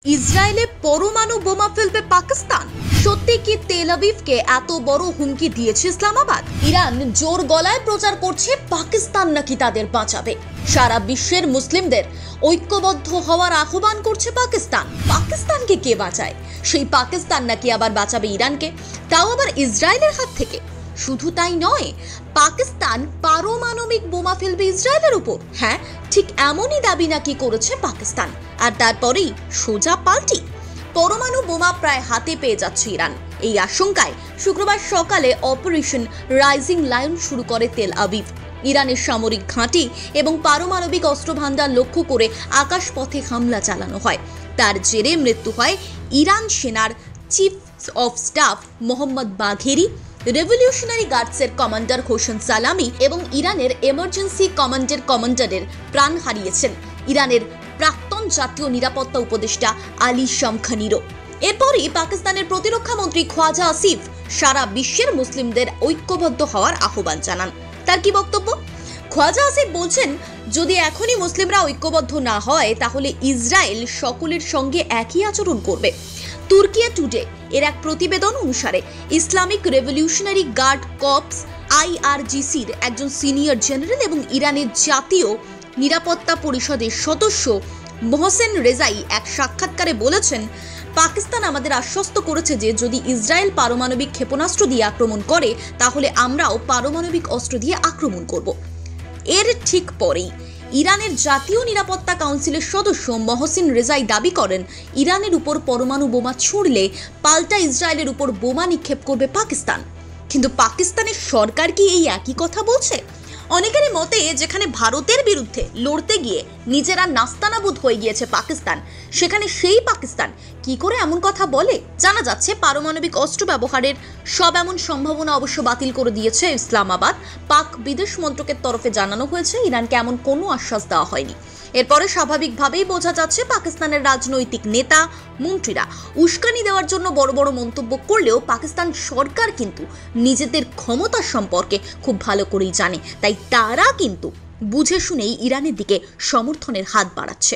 ইসরায়েলে পরমাণু বোমা ফেলবে পাকিস্তান। সত্যি কি তেল আবিবকে এত বড় হুমকি দিয়েছে ইসলামাবাদ? ইরান জোর গলায় প্রচার করছে পাকিস্তান নাকি তাদের বাঁচাবে। সারা বিশ্বের মুসলিমদের ঐক্যবদ্ধ হওয়ার আহ্বান করছে পাকিস্তান। পাকিস্তানকে কে বাঁচায়? সেই পাকিস্তান নাকি আবার বাঁচাবে ইরানকে, তাও আবার ইসরায়েলের হাত থেকে। শুধু তাই নয়, পাকিস্তান পারমাণবিক বোমা ফেলবে ইসরায়েলের উপর। হ্যাঁ, ঠিক এমনই দাবি নাকি করেছে পাকিস্তান। আর তারপরেই সোজা পাল্টি। পরমাণু বোমা প্রায় হাতে পেয়ে যাচ্ছে ইরান। এই আশঙ্কায় শুক্রবার সকালে অপারেশন রাইজিং লায়ন শুরু করে তেল আবিব। ইরানের সামরিক ঘাঁটি এবং পারমাণবিক অস্ত্রভান্ডার লক্ষ্য করে আকাশপথে হামলা চালানো হয়। তার জেরে মৃত্যু হয় ইরান সেনার chief of staff Mohammad Bagheri, revolutionary গার্ডসের কমান্ডার হোসেন সালামি এবং ইরানের এমার্জেন্সি কমান্ডের কমান্ডারের প্রাণ হারিয়েছেন ইরানের প্রাক্তন জাতীয় নিরাপত্তা উপদেষ্টা আলী শামখানিরও। এরপরই পাকিস্তানের প্রতিরক্ষা মন্ত্রী খ্বাজা আসিফ সারা বিশ্বের মুসলিমদের ঐক্যবদ্ধ হওয়ার আহ্বান জানান। তার কি বক্তব্য? খ্বাজা আসিফ বলছেন, যদি এখনই মুসলিমরা ঐক্যবদ্ধ না হয় তাহলে ইসরায়েল সকলের সঙ্গে একই আচরণ করবে। তুর্কিয়া টুডে এর এক প্রতিবেদন অনুসারে ইসলামিক রেভলিউশনারি গার্ড কর্পস IRGCর একজন সিনিয়র জেনারেল এবং ইরানের জাতীয় নিরাপত্তা পরিষদের সদস্য মোহসেন রেজাই এক সাক্ষাৎকারে বলেছেন, পাকিস্তান আমাদের আশ্বস্ত করেছে যে যদি ইসরায়েল পারমাণবিক ক্ষেপণাস্ত্র দিয়ে আক্রমণ করে তাহলে আমরাও পারমাণবিক অস্ত্র দিয়ে আক্রমণ করব। এর ঠিক পরেই ইরানের জাতীয় নিরাপত্তা কাউন্সিলের সদস্য মোহসেন রেজাই দাবি করেন, ইরানের উপর পরমাণু বোমা ছুড়লে পাল্টা ইসরায়েলের উপর বোমা নিক্ষেপ করবে পাকিস্তান। কিন্তু পাকিস্তানের সরকার কি এই একই কথা বলছে? অনেকেরই মতে, যেখানে ভারতের বিরুদ্ধে লড়তে গিয়ে নিজেরা নাস্তানাবুদ হয়ে গিয়েছে পাকিস্তান, সেখানে সেই পাকিস্তান কি করে এমন কথা বলে? জানা যাচ্ছে, পারমাণবিক অস্ত্র ব্যবহারের সব এমন সম্ভাবনা অবশ্য বাতিল করে দিয়েছে ইসলামাবাদ। পাক বিদেশ মন্ত্রকের তরফে জানানো হয়েছে, ইরানকে এমন কোনো আশ্বাস দেওয়া হয়নি। এরপরে স্বাভাবিকভাবেই বোঝা যাচ্ছে পাকিস্তানের রাজনৈতিক নেতা মন্ত্রীরা উস্কানি দেওয়ার জন্য বড় বড় মন্তব্য করলেও পাকিস্তান সরকার কিন্তু নিজেদের ক্ষমতা সম্পর্কে খুব ভালো করেই জানে। তাই তারা কিন্তু বুঝে শুনেই ইরানের দিকে সমর্থনের হাত বাড়াচ্ছে।